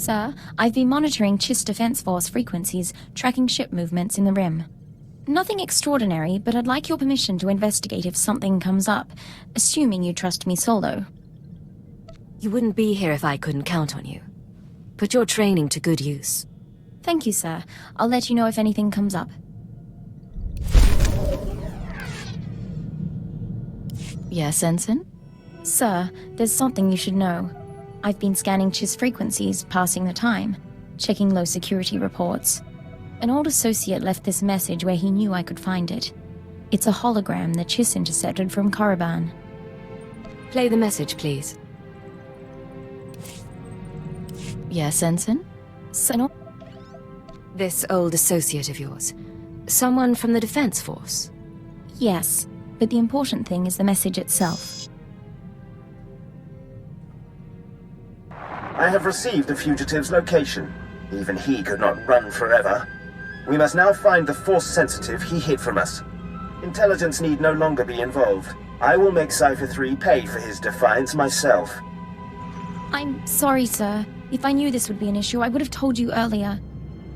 Sir, I've been monitoring Chiss Defense Force frequencies, tracking ship movements in the Rim. Nothing extraordinary, but I'd like your permission to investigate if something comes up, assuming you trust me solo. You wouldn't be here if I couldn't count on you. Put your training to good use. Thank you, sir. I'll let you know if anything comes up. Yes, Ensign? Sir, there's something you should know. I've been scanning Chiss frequencies, passing the time, checking low security reports. An old associate left this message where he knew I could find it. It's a hologram that Chiss intercepted from Korriban. Play the message, please. Yes, Ensign? This old associate of yours. Someone from the Defense Force? Yes, but the important thing is the message itself. I have received the fugitive's location. Even he could not run forever. We must now find the Force sensitive he hid from us. Intelligence need no longer be involved. I will make Cypher 3 pay for his defiance myself. I'm sorry, sir. If I knew this would be an issue, I would have told you earlier.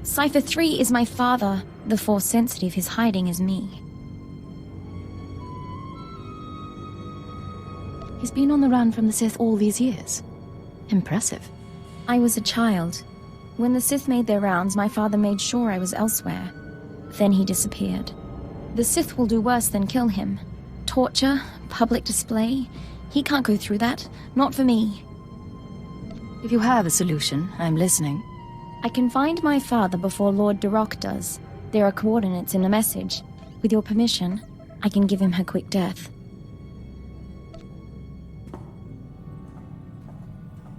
Cypher 3 is my father. The Force sensitive is hiding as me. He's been on the run from the Sith all these years. Impressive. I was a child. When the Sith made their rounds, my father made sure I was elsewhere. Then he disappeared. The Sith will do worse than kill him. Torture, public display. He can't go through that. Not for me. If you have a solution, I'm listening. I can find my father before Lord Darok does. There are coordinates in the message. With your permission, I can give him her quick death.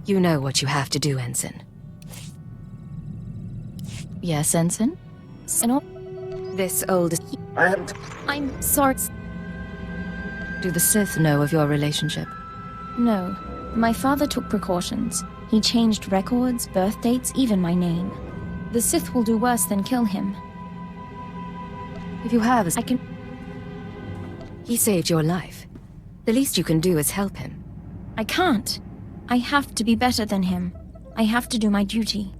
You know what you have to do, Ensign. Yes, Ensign? This old... I'm sorry. Do the Sith know of your relationship? No. My father took precautions. He changed records, birth dates, even my name. The Sith will do worse than kill him. If you have I can... He saved your life. The least you can do is help him. I can't. I have to be better than him. I have to do my duty.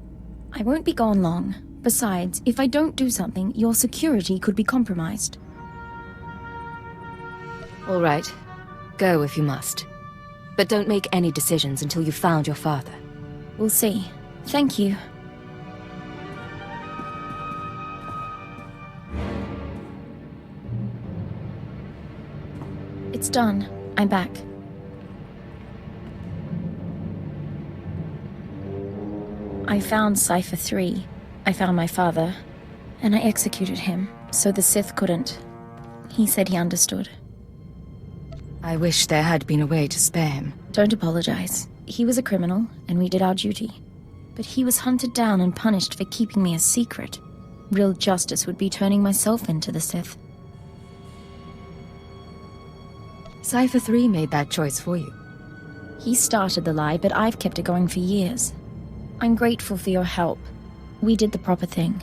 I won't be gone long. Besides, if I don't do something, your security could be compromised. All right. Go if you must. But don't make any decisions until you've found your father. We'll see. Thank you. It's done. I'm back. I found Cypher 3. I found my father. And I executed him, so the Sith couldn't. He said he understood. I wish there had been a way to spare him. Don't apologize. He was a criminal, and we did our duty. But he was hunted down and punished for keeping me a secret. Real justice would be turning myself into the Sith. Cypher 3 made that choice for you. He started the lie, but I've kept it going for years. I'm grateful for your help. We did the proper thing.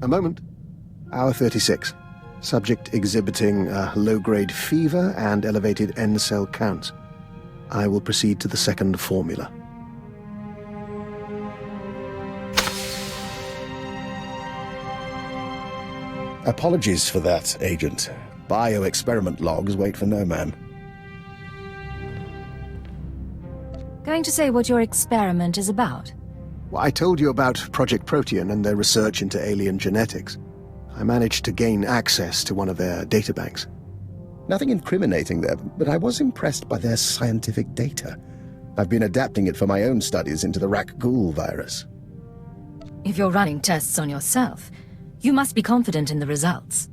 A moment. Hour 36. Subject exhibiting a low-grade fever and elevated N-cell counts. I will proceed to the second formula. Apologies for that, Agent. Bioexperiment logs wait for no man. Going to say what your experiment is about? Well, I told you about Project Protean and their research into alien genetics. I managed to gain access to one of their databanks. Nothing incriminating there, but I was impressed by their scientific data. I've been adapting it for my own studies into the Rakghoul virus. If you're running tests on yourself, you must be confident in the results.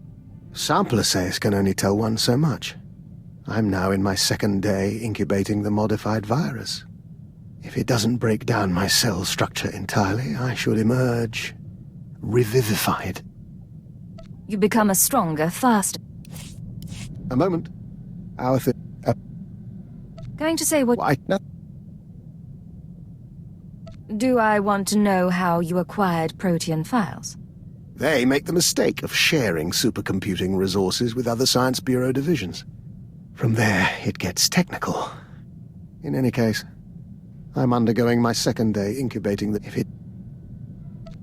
Sample assays can only tell one so much. I'm now in my second day incubating the modified virus. If it doesn't break down my cell structure entirely, I should emerge revivified. You become a stronger, faster... A moment. Going to say what... No. Do I want to know how you acquired Protean files? They make the mistake of sharing supercomputing resources with other Science Bureau divisions. From there, it gets technical. In any case, I'm undergoing my second day incubating the...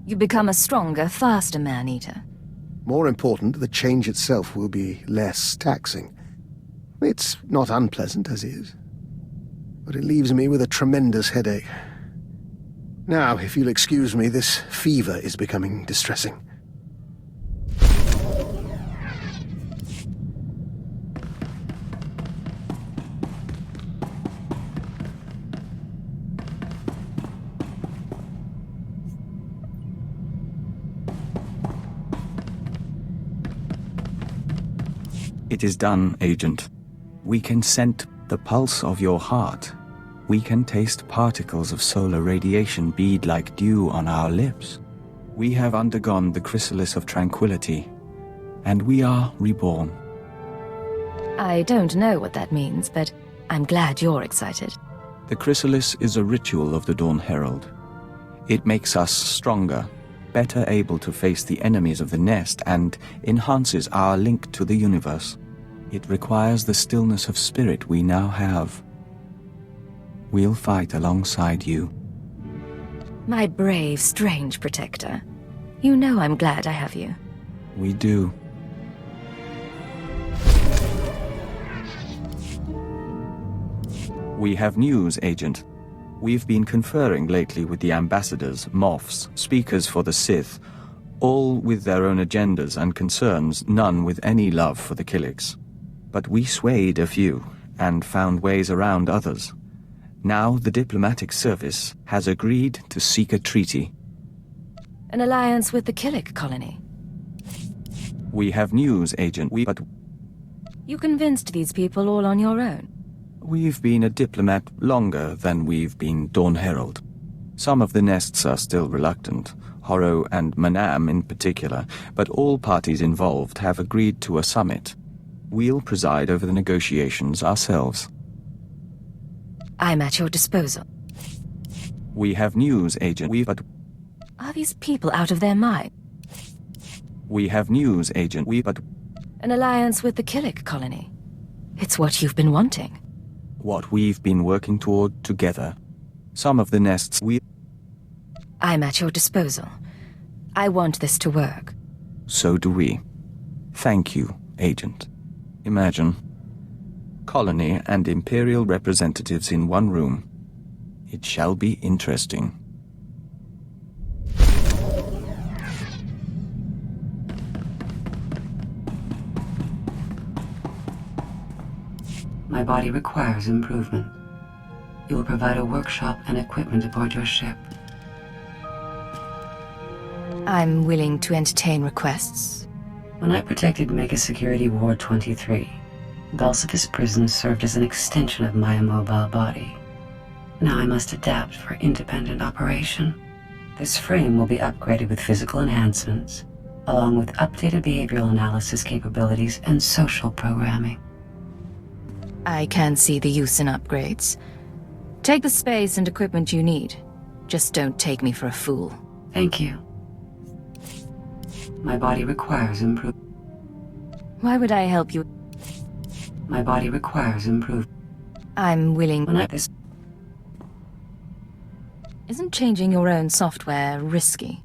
You become a stronger, faster man-eater. More important, the change itself will be less taxing. It's not unpleasant as is, but it leaves me with a tremendous headache. Now, if you'll excuse me, this fever is becoming distressing. It is done, Agent. We can scent the pulse of your heart. We can taste particles of solar radiation bead like dew on our lips. We have undergone the chrysalis of tranquility, and we are reborn. I don't know what that means, but I'm glad you're excited. The chrysalis is a ritual of the Dawn Herald. It makes us stronger, better able to face the enemies of the nest, and enhances our link to the universe. It requires the stillness of spirit we now have. We'll fight alongside you. My brave, strange protector. You know I'm glad I have you. We do. We have news, Agent. We've been conferring lately with the ambassadors, Moffs, speakers for the Sith, all with their own agendas and concerns, none with any love for the Killiks. But we swayed a few, and found ways around others. Now the diplomatic service has agreed to seek a treaty. An alliance with the Killik colony. We have news, Agent. You convinced these people all on your own? We've been a diplomat longer than we've been Dawn Herald. Some of the nests are still reluctant, Horro and Manam in particular, but all parties involved have agreed to a summit. We'll preside over the negotiations ourselves. I'm at your disposal. We have news, Agent. Are these people out of their mind? We have news, Agent. An alliance with the Killik colony. It's what you've been wanting. What we've been working toward together. Some of the nests I'm at your disposal. I want this to work. So do we. Thank you, Agent. Imagine. Colony and Imperial representatives in one room. It shall be interesting. My body requires improvement. You will provide a workshop and equipment aboard your ship. I'm willing to entertain requests. When I protected Mega Security Ward 23, Dulcifer's prison served as an extension of my immobile body. Now I must adapt for independent operation. This frame will be upgraded with physical enhancements, along with updated behavioral analysis capabilities and social programming. I can see the use in upgrades. Take the space and equipment you need. Just don't take me for a fool. Thank you. My body requires improvement. Why would I help you? My body requires improvement. I'm willing... When Isn't changing your own software risky?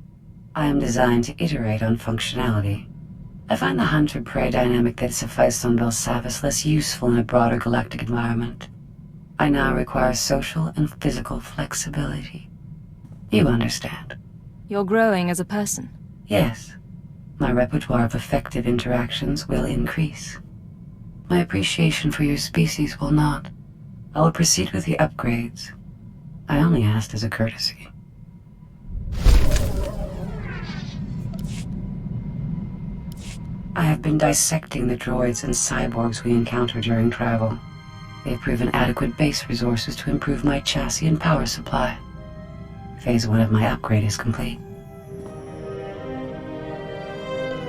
I am designed to iterate on functionality. I find the hunter-prey dynamic that sufficed on Belsavis less useful in a broader galactic environment. I now require social and physical flexibility. You understand? You're growing as a person. Yes. My repertoire of effective interactions will increase. My appreciation for your species will not. I will proceed with the upgrades. I only asked as a courtesy. I have been dissecting the droids and cyborgs we encounter during travel. They've proven adequate base resources to improve my chassis and power supply. Phase 1 of my upgrade is complete.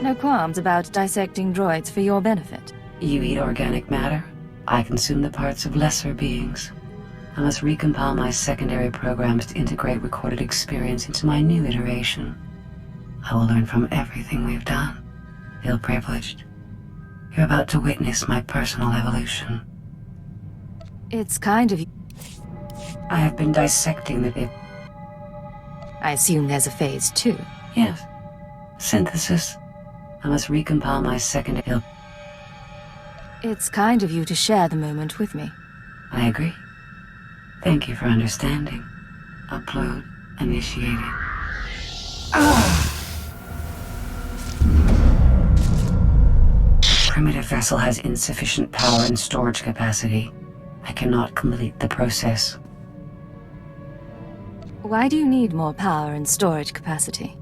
No qualms about dissecting droids for your benefit. You eat organic matter. I consume the parts of lesser beings. I must recompile my secondary programs to integrate recorded experience into my new iteration. I will learn from everything we've done. Feel privileged. You're about to witness my personal evolution. It's kind of you. I have been dissecting the... I assume there's a phase 2. Yes. Synthesis. I must recompile my secondary... It's kind of you to share the moment with me. I agree. Thank you for understanding. Upload initiated. The primitive vessel has insufficient power and storage capacity. I cannot complete the process. Why do you need more power and storage capacity?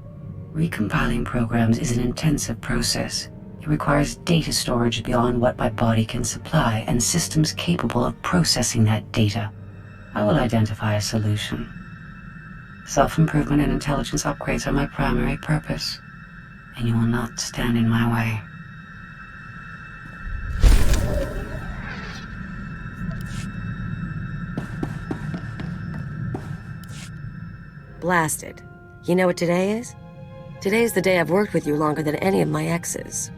Recompiling programs is an intensive process. It requires data storage beyond what my body can supply and systems capable of processing that data. I will identify a solution. Self-improvement and intelligence upgrades are my primary purpose, and you will not stand in my way. Blasted. You know what today is? Today is the day I've worked with you longer than any of my exes.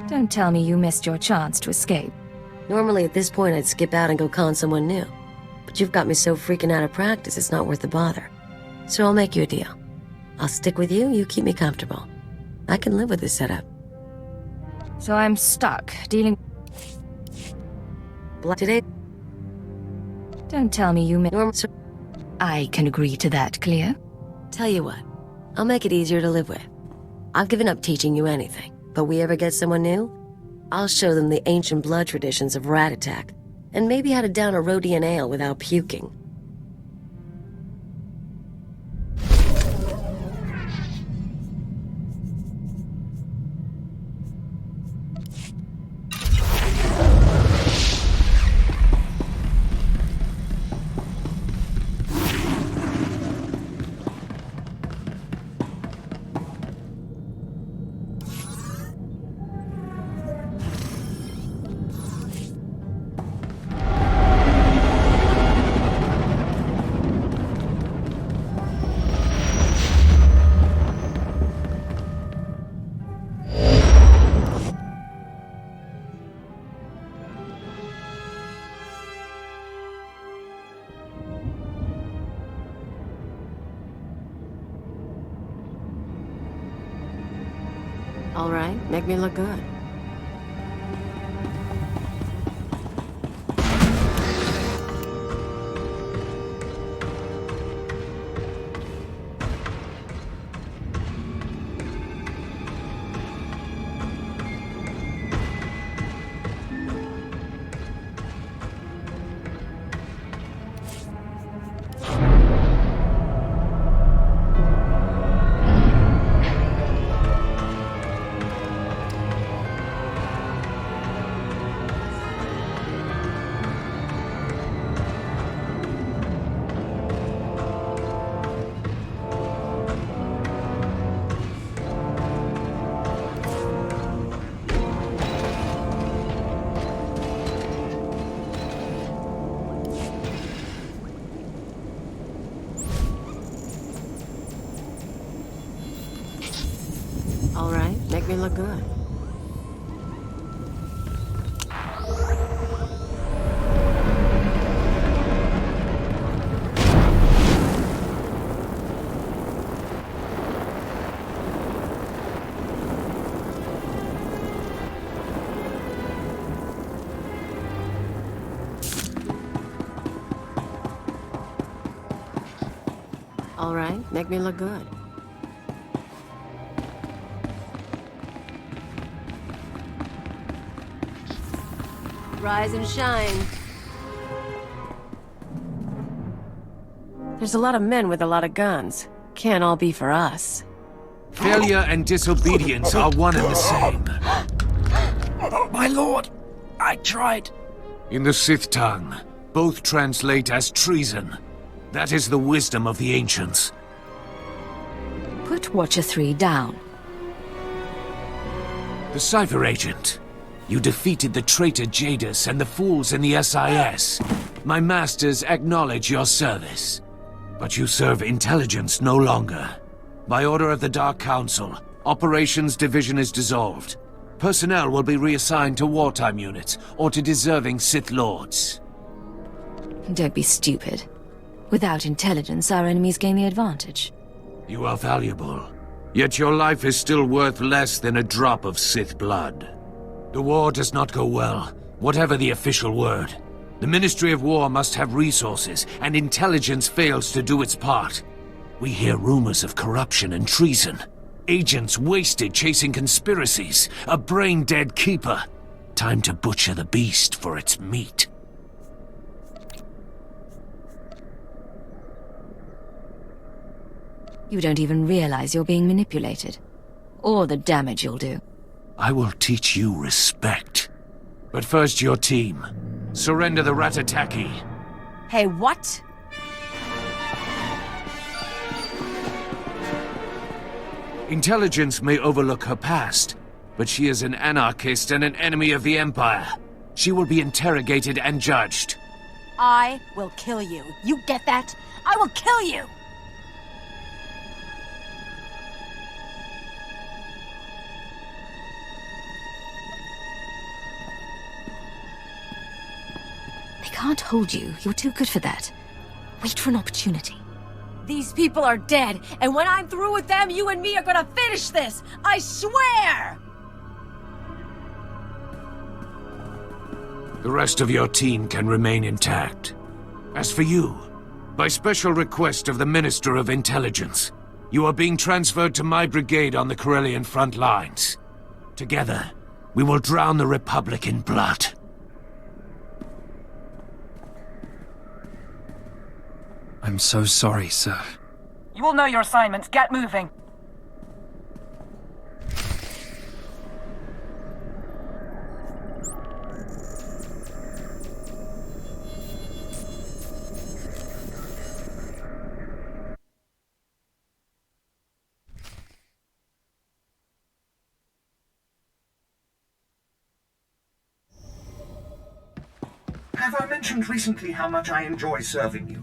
Don't tell me you missed your chance to escape. Normally at this point I'd skip out and go con someone new. But you've got me so freaking out of practice it's not worth the bother. So I'll make you a deal. I'll stick with you, you keep me comfortable. I can live with this setup. So I'm stuck, dealing... Today... Don't tell me you missed... I can agree to that, Cleo. Tell you what, I'll make it easier to live with. I've given up teaching you anything, but we ever get someone new, I'll show them the ancient blood traditions of rat attack, and maybe how to down a Rhodian ale without puking. All right, make me look good. All right, make me look good. All right, make me look good. Rise and shine. There's a lot of men with a lot of guns. Can't all be for us. Failure and disobedience are one and the same. My lord, I tried. In the Sith tongue, both translate as treason. That is the wisdom of the ancients. Put Watcher 3 down. The Cipher Agent. You defeated the traitor Jadis and the fools in the SIS. My masters acknowledge your service. But you serve intelligence no longer. By order of the Dark Council, Operations Division is dissolved. Personnel will be reassigned to wartime units or to deserving Sith Lords. Don't be stupid. Without intelligence, our enemies gain the advantage. You are valuable. Yet your life is still worth less than a drop of Sith blood. The war does not go well, whatever the official word. The Ministry of War must have resources, and intelligence fails to do its part. We hear rumors of corruption and treason. Agents wasted chasing conspiracies. A brain-dead keeper. Time to butcher the beast for its meat. You don't even realize you're being manipulated. Or the damage you'll do. I will teach you respect. But first, your team. Surrender the Ratataki. Hey, what? Intelligence may overlook her past, but she is an anarchist and an enemy of the Empire. She will be interrogated and judged. I will kill you. You get that? I will kill you! They can't hold you. You're too good for that. Wait for an opportunity. These people are dead, and when I'm through with them, you and me are gonna finish this! I swear! The rest of your team can remain intact. As for you, by special request of the Minister of Intelligence, you are being transferred to my brigade on the Corellian front lines. Together, we will drown the Republic in blood. I'm so sorry, sir. You will know your assignments. Get moving. Have I mentioned recently how much I enjoy serving you?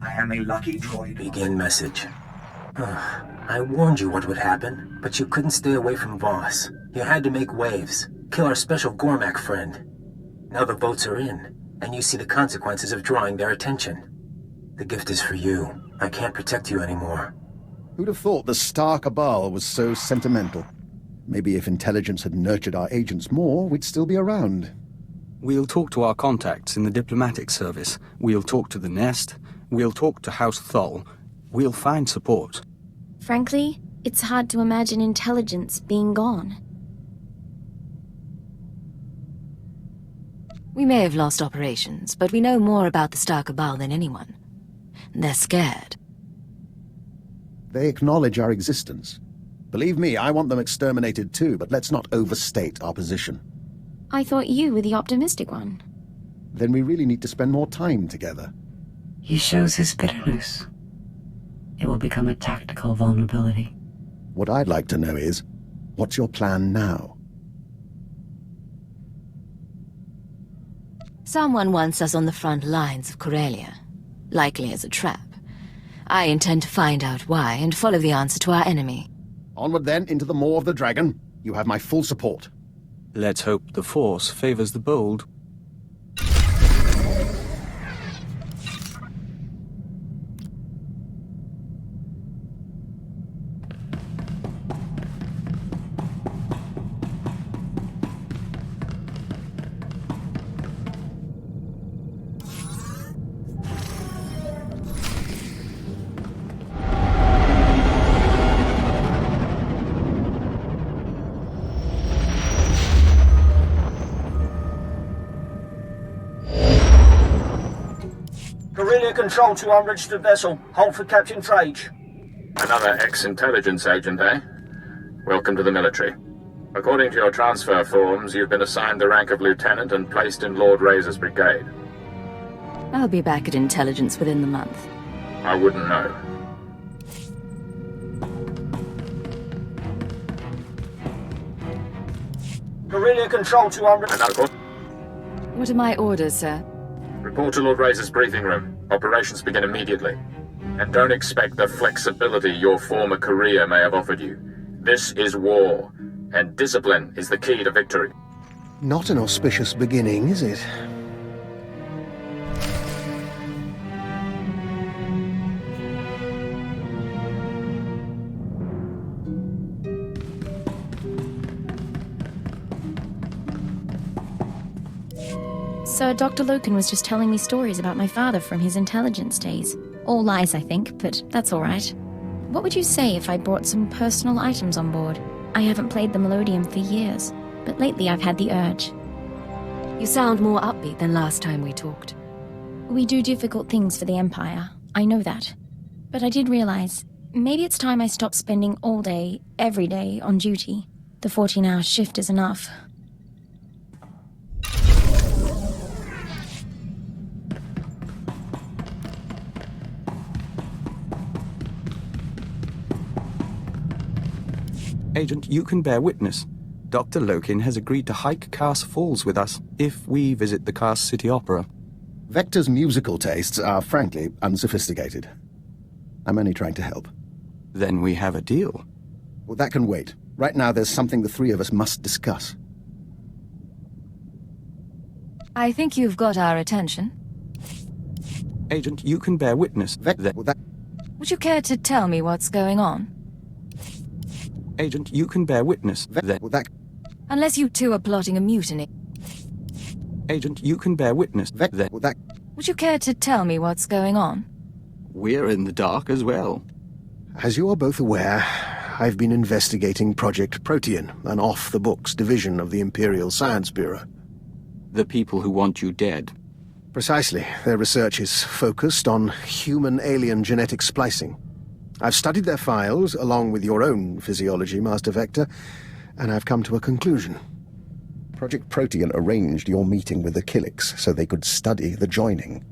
I am a lucky droid. Begin message. I warned you what would happen, but you couldn't stay away from Voss. You had to make waves, kill our special Gormak friend. Now the votes are in, and you see the consequences of drawing their attention. The gift is for you. I can't protect you anymore. Who'd have thought the Star Cabal was so sentimental? Maybe if intelligence had nurtured our agents more, we'd still be around. We'll talk to our contacts in the diplomatic service. We'll talk to the Nest. We'll talk to House Thol. We'll find support. Frankly, it's hard to imagine intelligence being gone. We may have lost operations, but we know more about the Star Cabal than anyone. They're scared. They acknowledge our existence. Believe me, I want them exterminated too, but let's not overstate our position. I thought you were the optimistic one. Then we really need to spend more time together. He shows his bitterness. It will become a tactical vulnerability. What I'd like to know is, what's your plan now? Someone wants us on the front lines of Corellia, likely as a trap. I intend to find out why and follow the answer to our enemy. Onward then, into the maw of the dragon. You have my full support. Let's hope the Force favors the bold. Corellia Control to unregistered vessel. Hold for Captain Trage. Another ex-intelligence agent, eh? Welcome to the military. According to your transfer forms, you've been assigned the rank of lieutenant and placed in Lord Razor's brigade. I'll be back at intelligence within the month. I wouldn't know. Guerrilla control to our... Another call. What are my orders, sir? Report to Lord Razor's briefing room. Operations begin immediately. And don't expect the flexibility your former career may have offered you. This is war, and discipline is the key to victory. Not an auspicious beginning, is it? Sir, Dr. Loken was just telling me stories about my father from his intelligence days. All lies, I think, but that's all right. What would you say if I brought some personal items on board? I haven't played the melodeon for years, but lately I've had the urge. You sound more upbeat than last time we talked. We do difficult things for the Empire, I know that. But I did realize, maybe it's time I stopped spending all day, every day, on duty. The 14-hour shift is enough. Agent, you can bear witness. Dr. Lokin has agreed to hike Cars Falls with us if we visit the Cars City Opera. Vector's musical tastes are, frankly, unsophisticated. I'm only trying to help. Then we have a deal. Well, that can wait. Right now, there's something the three of us must discuss. I think you've got our attention. Agent, you can bear witness. Would you care to tell me what's going on? Agent, you can bear witness. Unless you two are plotting a mutiny. Agent, you can bear witness. Would you care to tell me what's going on? We're in the dark as well. As you are both aware, I've been investigating Project Protean, an off-the-books division of the Imperial Science Bureau. The people who want you dead. Precisely. Their research is focused on human-alien genetic splicing. I've studied their files, along with your own physiology, Master Vector, and I've come to a conclusion. Project Protean arranged your meeting with the Killiks so they could study the joining.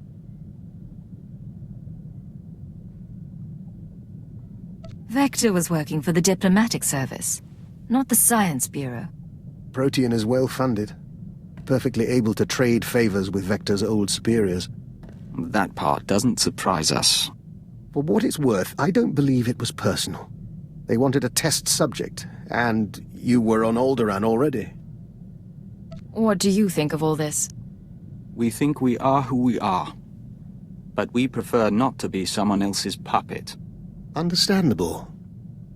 Vector was working for the diplomatic service, not the Science Bureau. Protean is well-funded, perfectly able to trade favors with Vector's old superiors. That part doesn't surprise us. For what it's worth, I don't believe it was personal. They wanted a test subject, and you were on Alderaan already. What do you think of all this? We think we are who we are. But we prefer not to be someone else's puppet. Understandable.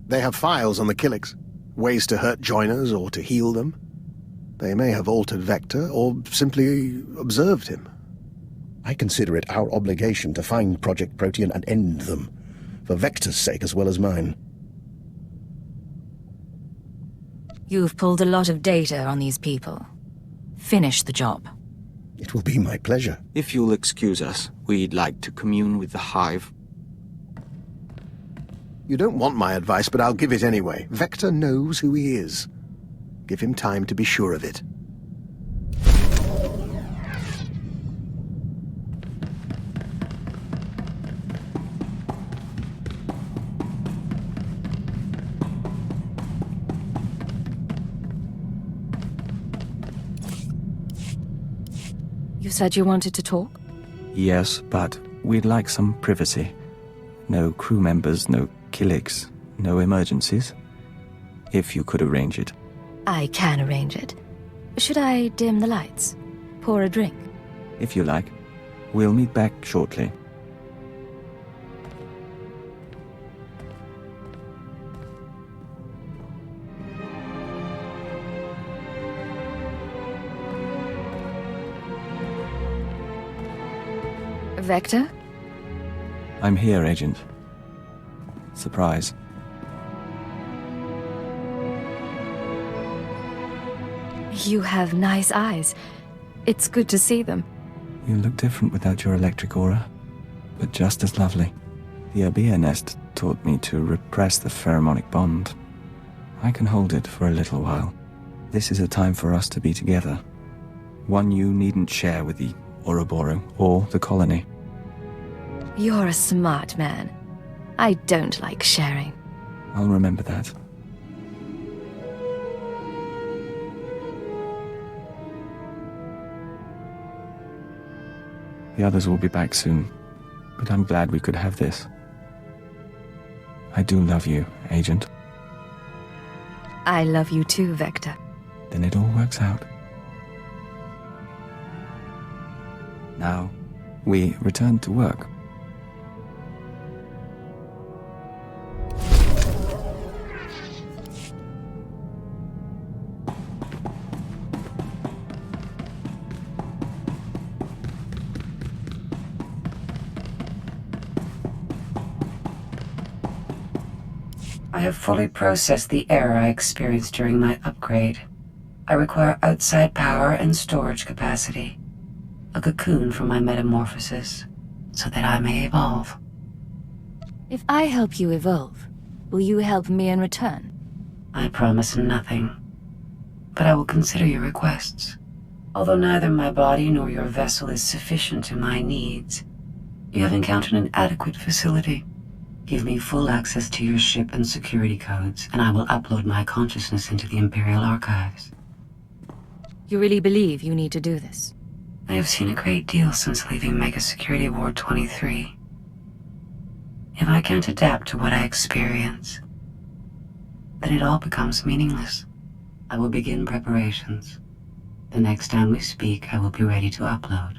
They have files on the Killiks, ways to hurt joiners or to heal them. They may have altered Vector, or simply observed him. I consider it our obligation to find Project Protean and end them, for Vector's sake as well as mine. You've pulled a lot of data on these people. Finish the job. It will be my pleasure. If you'll excuse us, we'd like to commune with the Hive. You don't want my advice, but I'll give it anyway. Vector knows who he is. Give him time to be sure of it. You said you wanted to talk? Yes, but we'd like some privacy. No crew members, no Killiks, no emergencies. If you could arrange it. I can arrange it. Should I dim the lights? Pour a drink? If you like. We'll meet back shortly. Vector? I'm here, Agent. Surprise. You have nice eyes. It's good to see them. You look different without your electric aura, but just as lovely. The Abia nest taught me to repress the pheromonic bond. I can hold it for a little while. This is a time for us to be together. One you needn't share with the Ouroboros or the colony. You're a smart man. I don't like sharing. I'll remember that. The others will be back soon, but I'm glad we could have this. I do love you, Agent. I love you too, Vector. Then it all works out. Now, we return to work. I have fully processed the error I experienced during my upgrade. I require outside power and storage capacity. A cocoon for my metamorphosis, so that I may evolve. If I help you evolve, will you help me in return? I promise nothing, but I will consider your requests. Although neither my body nor your vessel is sufficient to my needs, you have encountered an adequate facility. Give me full access to your ship and security codes, and I will upload my consciousness into the Imperial archives. You really believe you need to do this? I have seen a great deal since leaving Mega Security Ward 23. If I can't adapt to what I experience, then it all becomes meaningless. I will begin preparations. The next time we speak, I will be ready to upload.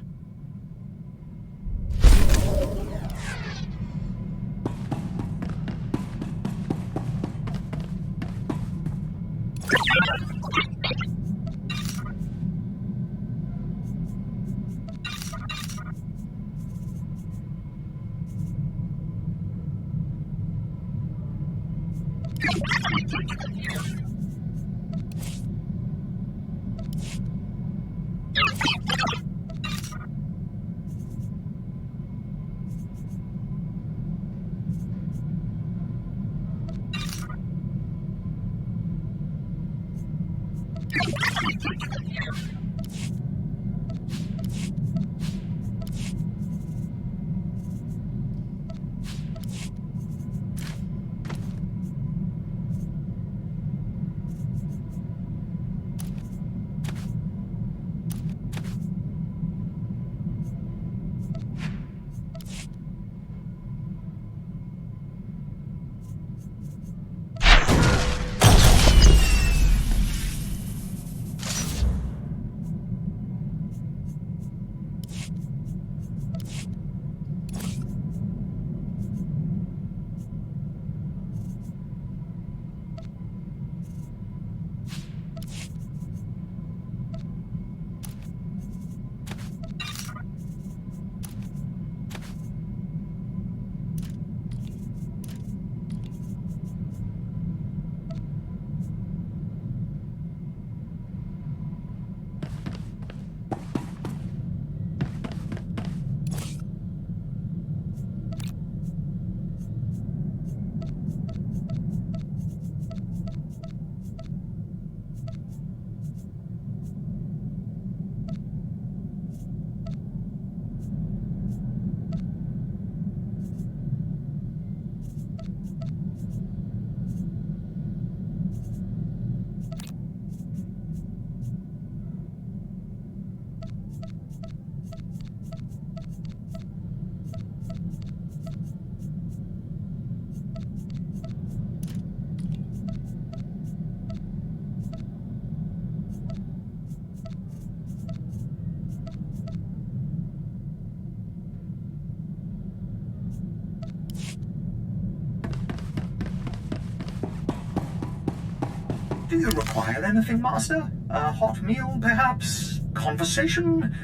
Do you require anything, Master? A hot meal, perhaps? Conversation?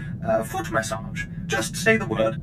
Foot massage? Just say the word.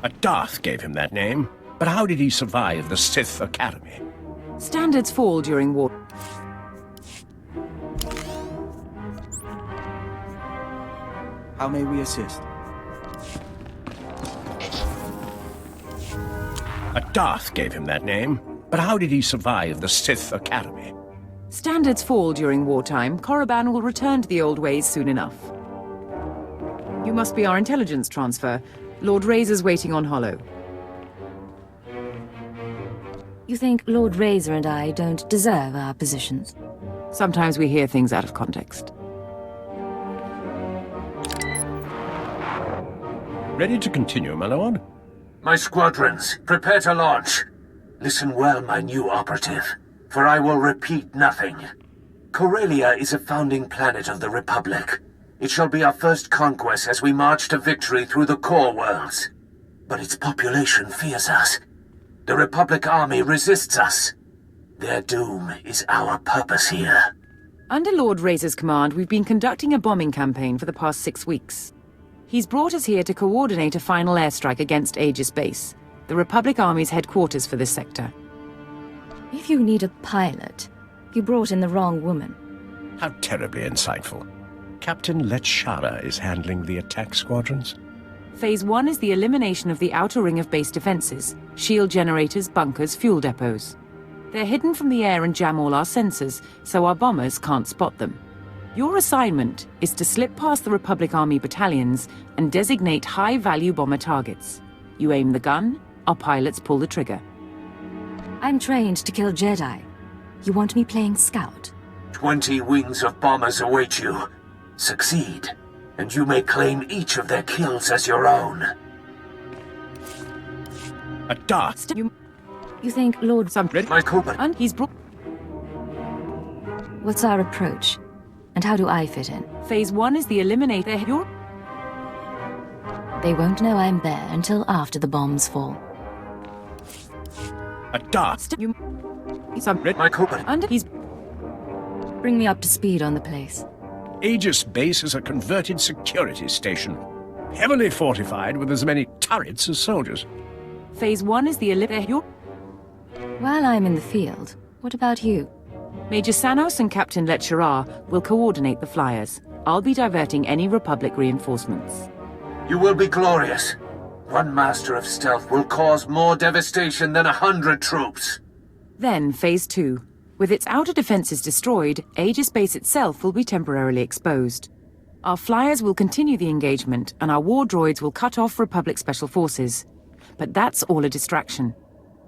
A Darth gave him that name, but how did he survive the Sith Academy? Standards fall during war. How may we assist? A Darth gave him that name, but how did he survive the Sith Academy? Standards fall during wartime. Korriban will return to the old ways soon enough. You must be our intelligence transfer. Lord Razor's waiting on Hollow. You think Lord Razor and I don't deserve our positions? Sometimes we hear things out of context. Ready to continue, my lord? My squadrons, prepare to launch. Listen well, my new operative, for I will repeat nothing. Corellia is a founding planet of the Republic. It shall be our first conquest as we march to victory through the core worlds. But its population fears us. The Republic army resists us. Their doom is our purpose here. Under Lord Razor's command, we've been conducting a bombing campaign for the past 6 weeks. He's brought us here to coordinate a final airstrike against Aegis Base, the Republic Army's headquarters for this sector. If you need a pilot, you brought in the wrong woman. How terribly insightful. Captain Letshara is handling the attack squadrons? Phase 1 is the elimination of the outer ring of base defenses, shield generators, bunkers, fuel depots. They're hidden from the air and jam all our sensors, so our bombers can't spot them. Your assignment is to slip past the Republic Army battalions and designate high-value bomber targets. You aim the gun, our pilots pull the trigger. I'm trained to kill Jedi. You want me playing scout? 20 wings of bombers await you. Succeed, and you may claim each of their kills as your own. A Darth! You think Lord... My Cooper... And he's brought... What's our approach? And how do I fit in? Phase 1 is the eliminate their... They won't know I'm there until after the bombs fall. A Darth! My Cooper... And he's... Bring me up to speed on the place. Aegis Base is a converted security station, heavily fortified with as many turrets as soldiers. Phase 1 is the While I'm in the field, what about you? Major Sanos and Captain Letshara will coordinate the flyers. I'll be diverting any Republic reinforcements. You will be glorious. One master of stealth will cause more devastation than 100 troops. Then, Phase 2. With its outer defenses destroyed, Aegis Base itself will be temporarily exposed. Our flyers will continue the engagement, and our war droids will cut off Republic Special Forces. But that's all a distraction.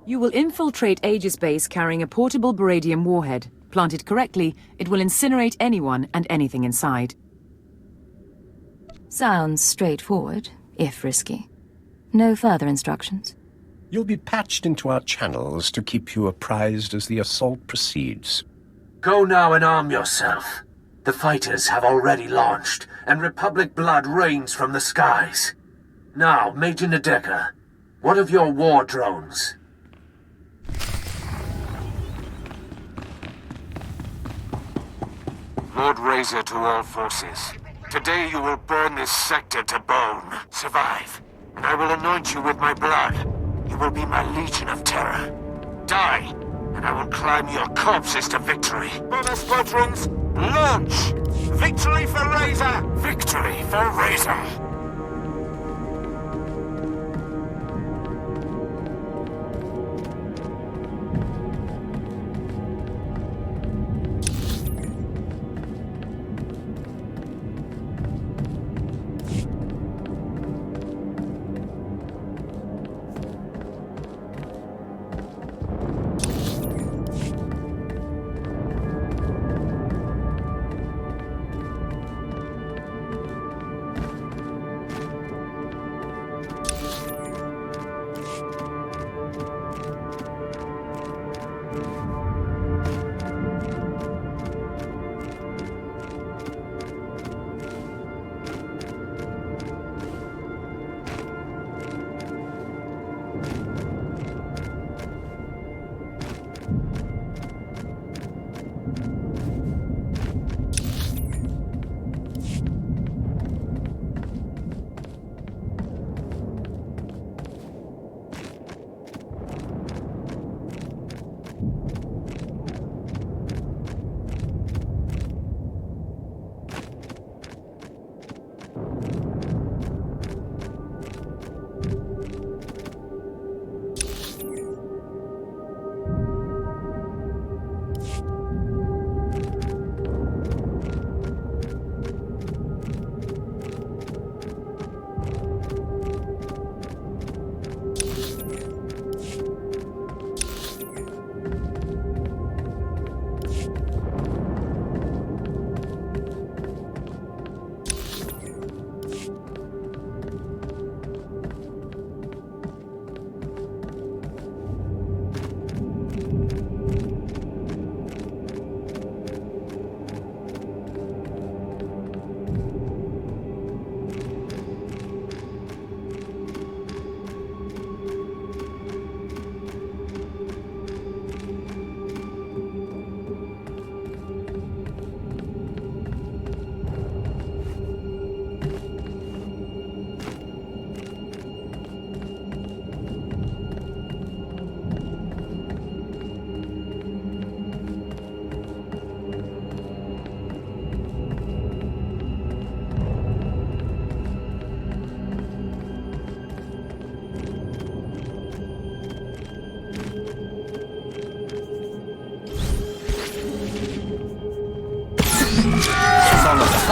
You will infiltrate Aegis Base carrying a portable Baradium warhead. Planted correctly, it will incinerate anyone and anything inside. Sounds straightforward, if risky. No further instructions? You'll be patched into our channels to keep you apprised as the assault proceeds. Go now and arm yourself. The fighters have already launched, and Republic blood rains from the skies. Now, Major Nadeka, what of your war drones? Lord Razor to all forces. Today you will burn this sector to bone. Survive, and I will anoint you with my blood. You will be my legion of terror. Die, and I will climb your corpses to victory. Bomber squadrons, launch! Victory for Razor! Victory for Razor!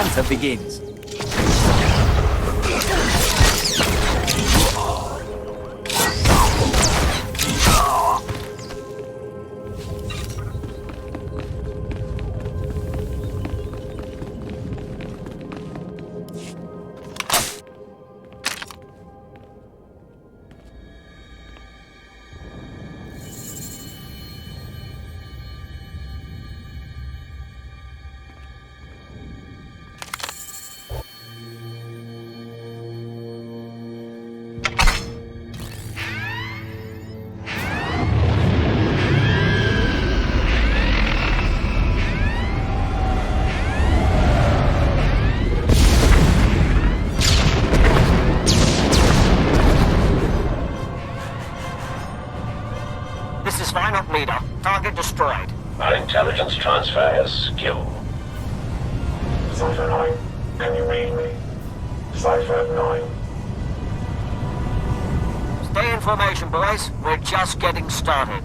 banter begins. This is Final Leader. Target destroyed. Our intelligence transfer has skill. Cypher 9, can you read me? Cypher 9. Stay in formation, boys. We're just getting started.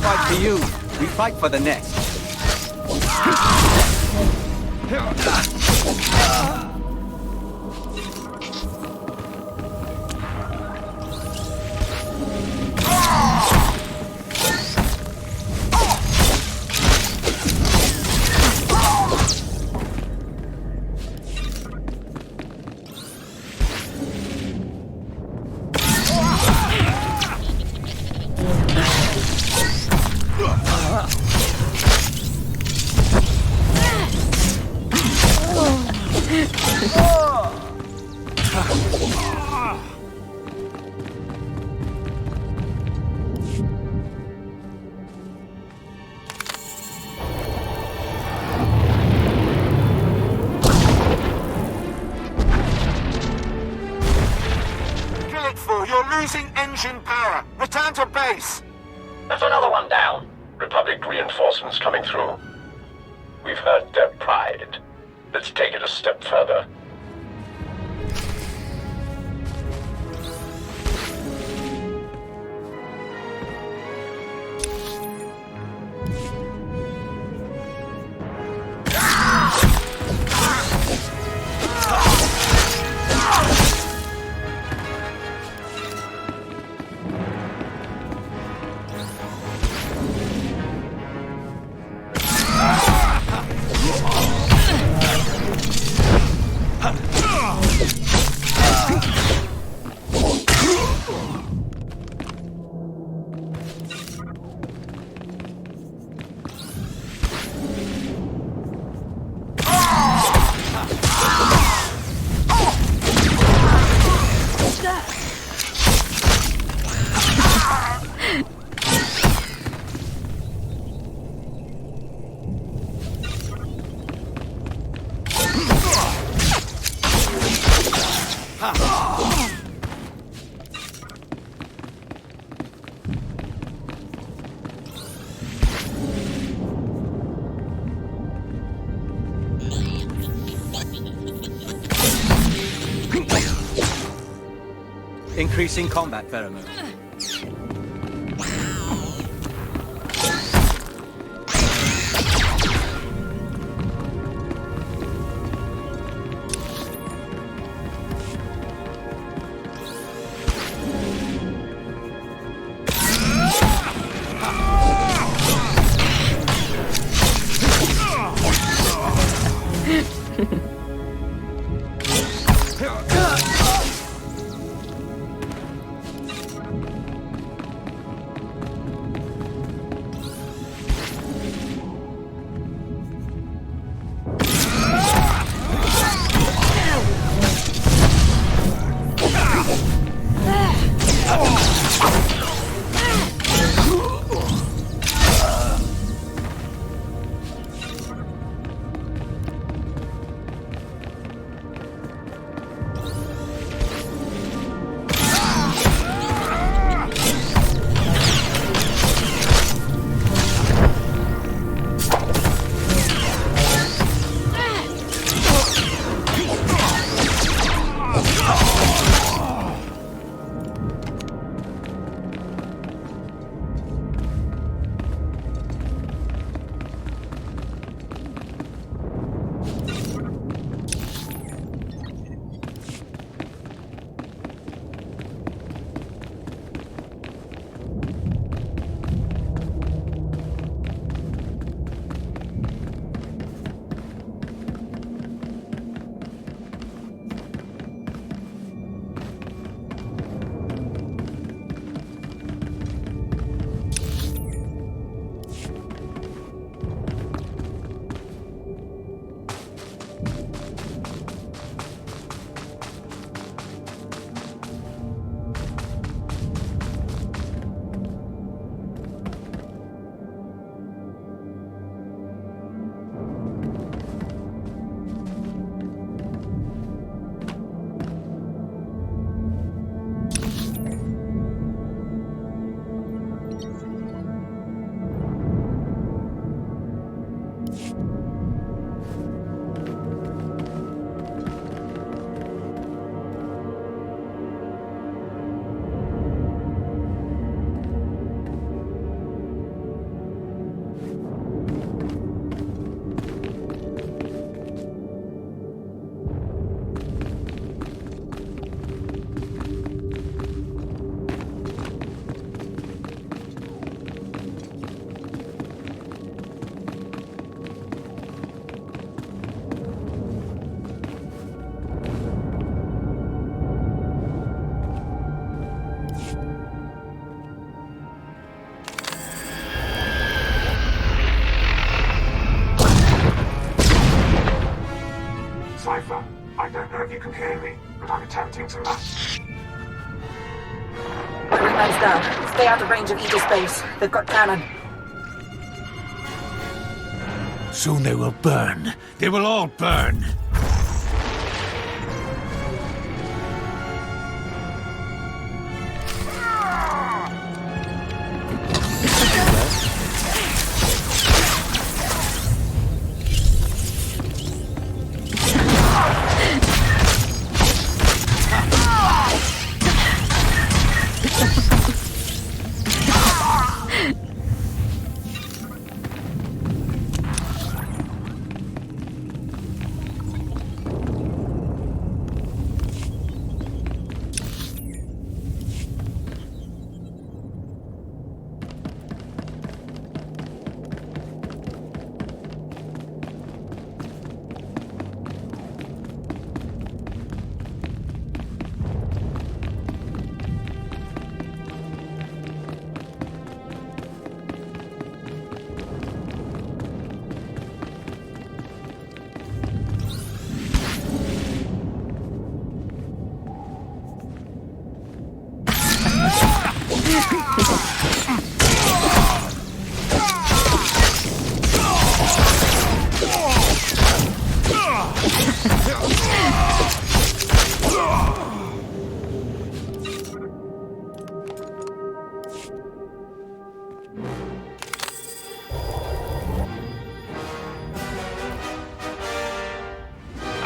Fight for you, we fight for the nest. You're losing engine power. Return to base. That's another one down. Republic reinforcements coming through. We've heard their pride. Let's take it a step further. Increasing combat pheromone. Cypher, I don't know if you can hear me, but I'm attempting to match. Everyman's down. Stay out of range of Aegis base. They've got cannon. Soon they will burn. They will all burn.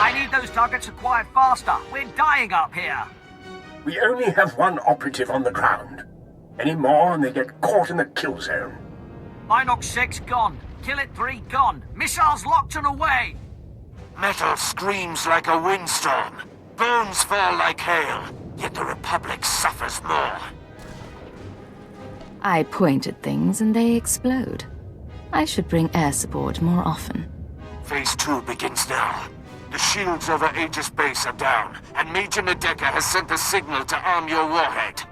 I need those targets acquired faster. We're dying up here. We only have one operative on the ground. Any more and they get caught in the kill zone. Inox 6 gone. Killit 3 gone. Missiles locked and away. Metal screams like a windstorm. Bones fall like hail. Yet the Republic suffers more. I point at things and they explode. I should bring air support more often. Phase 2 begins now. The shields over Aegis Base are down, and Major Nadeka has sent the signal to arm your warhead.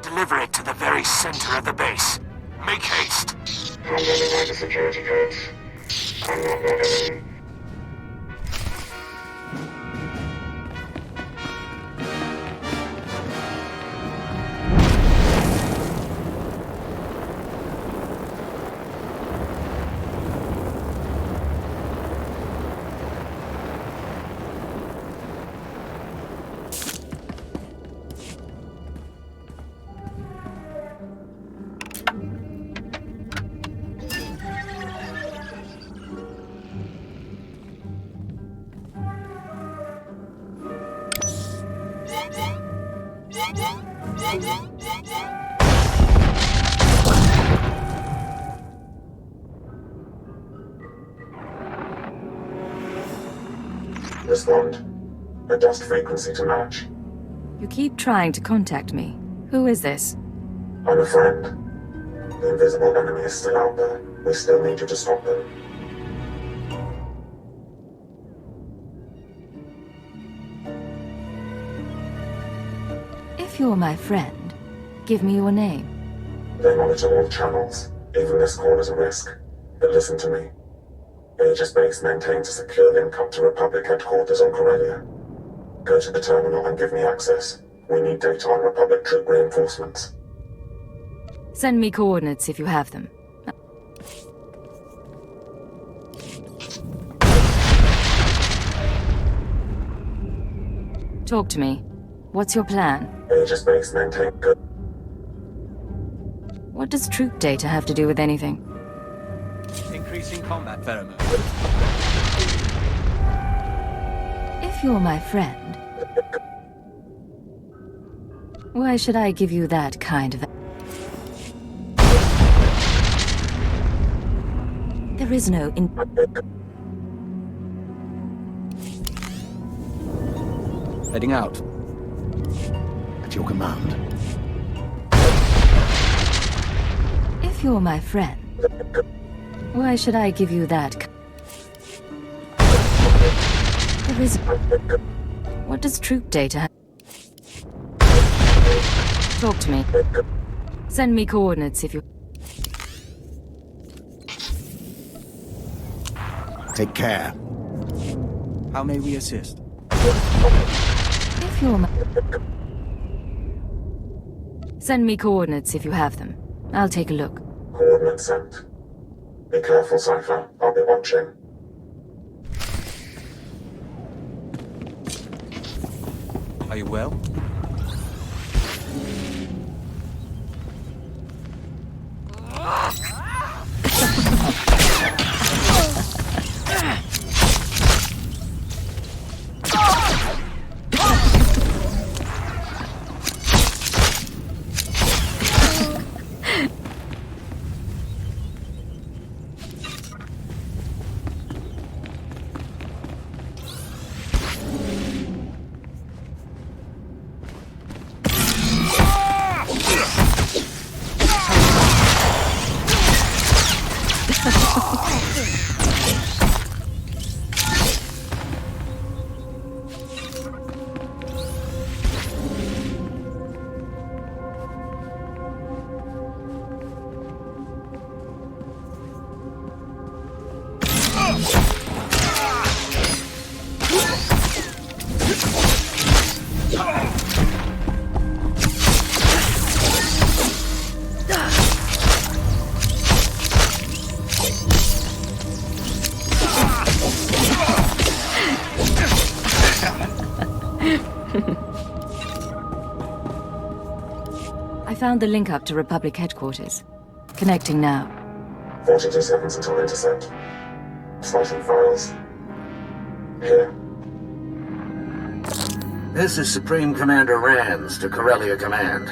Deliver it to the very center of the base. Make haste. I'm running out of security codes. I'm not their enemy. Respond. Adjust frequency to match. You keep trying to contact me. Who is this? I'm a friend. The invisible enemy is still out there. We still need you to stop them. If you're my friend, give me your name. They monitor all channels. Even this call is a risk. But listen to me. Aegis Base maintains a secure link up to Republic headquarters on Corellia. Go to the terminal and give me access. We need data on Republic troop reinforcements. Send me coordinates if you have them. Talk to me. What's your plan? Aegis Base maintains good. What does troop data have to do with anything? Increasing combat pheromone. If you're my friend, why should I give you that kind of... There is no Heading out. At your command. If you're my friend, why should I give you that? There is... What does troop data have? Talk to me. Send me coordinates if you... Take care. How may we assist? If you're my... Send me coordinates if you have them. I'll take a look. Coordinates sent. Be careful, Cypher. I'll be watching. Are you well? I found the link up to Republic headquarters. Connecting now. 42 seconds until intercept. Citing files. Here. This is Supreme Commander Rands to Corellia Command.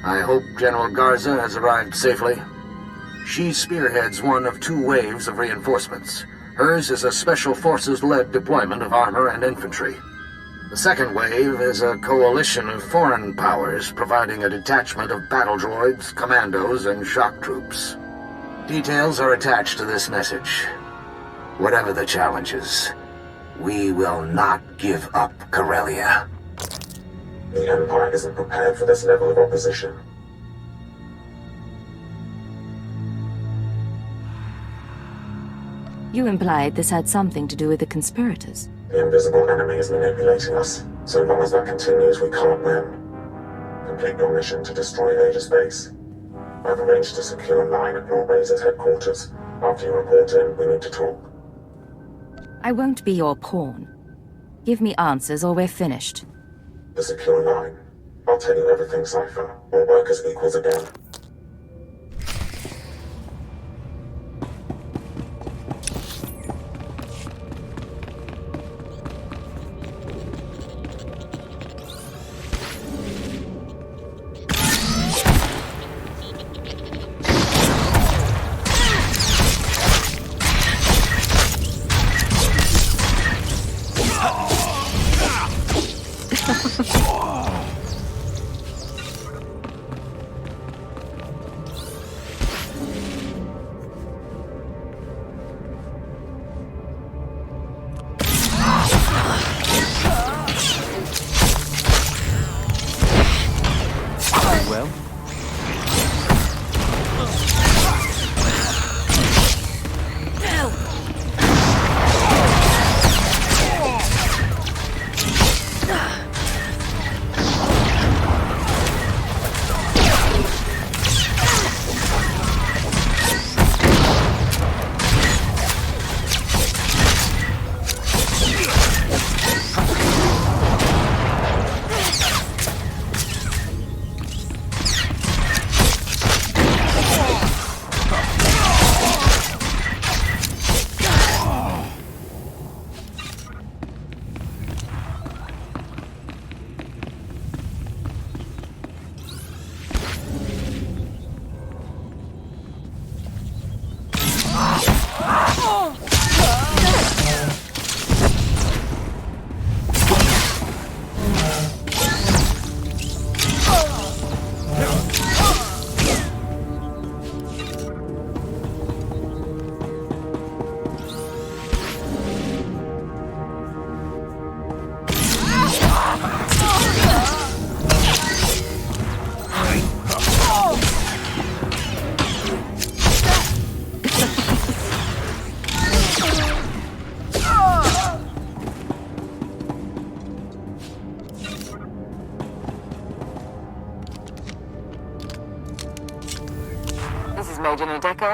I hope General Garza has arrived safely. She spearheads one of 2 waves of reinforcements. Hers is a Special Forces-led deployment of armor and infantry. The second wave is a coalition of foreign powers providing a detachment of battle droids, commandos, and shock troops. Details are attached to this message. Whatever the challenges, we will not give up Corellia. The Empire isn't prepared for this level of opposition. You implied this had something to do with the conspirators. The invisible enemy is manipulating us. So long as that continues, we can't win. Complete your mission to destroy Aegis Base. I've arranged to secure a line at Lord Razor's headquarters. After you report in, we need to talk. I won't be your pawn. Give me answers or we're finished. The secure line. I'll tell you everything, Cypher. We'll work as equals again.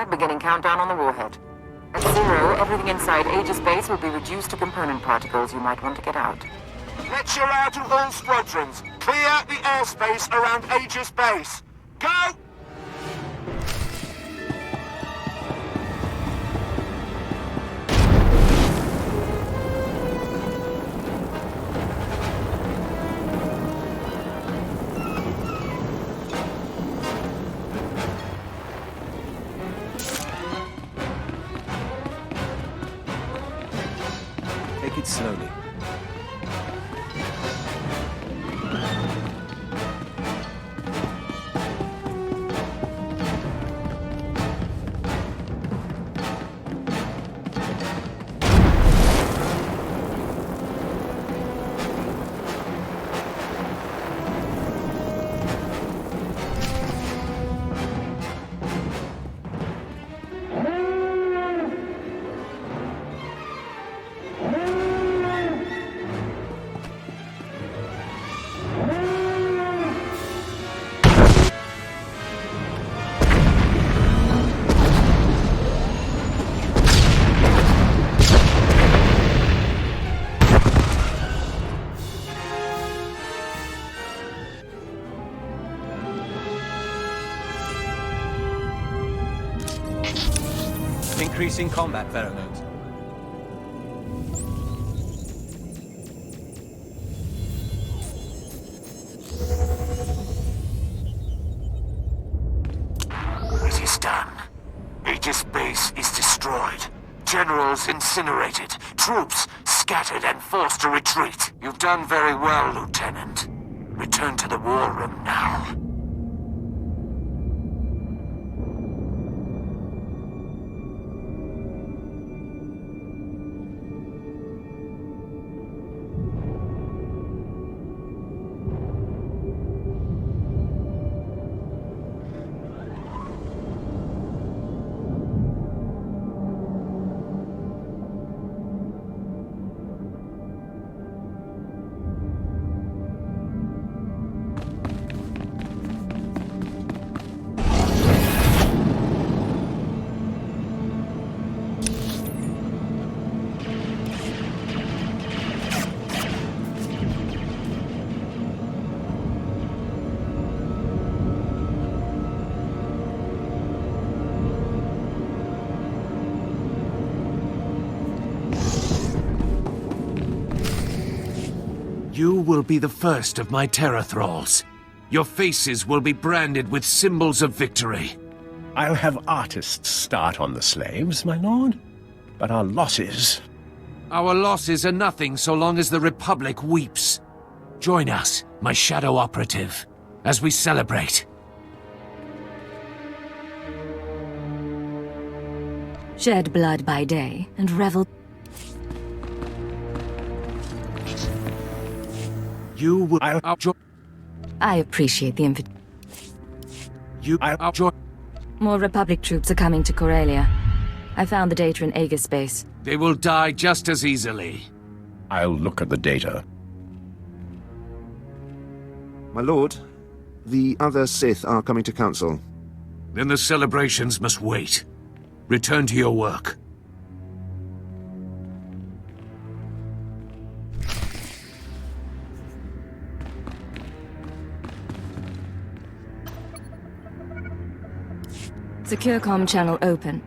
Beginning countdown on the warhead. At 0, everything inside Aegis Base will be reduced to component particles. You might want to get out. Lecture out to all squadrons. Clear the airspace around Aegis Base. Go! Take it slowly. Increasing combat pheromones. Generals incinerated, troops scattered and forced to retreat. You've done very well, Lieutenant. Return to the war room now. You will be the first of my terror thralls. Your faces will be branded with symbols of victory. I'll have artists start on the slaves, my lord. But our losses... Our losses are nothing so long as the Republic weeps. Join us, my shadow operative, as we celebrate. Shed blood by day and revel... You will... I appreciate the invitation. I'll join... More Republic troops are coming to Corellia. I found the data in Aegis space. They will die just as easily. I'll look at the data. My lord, the other Sith are coming to council. Then the celebrations must wait. Return to your work. Secure comm channel open.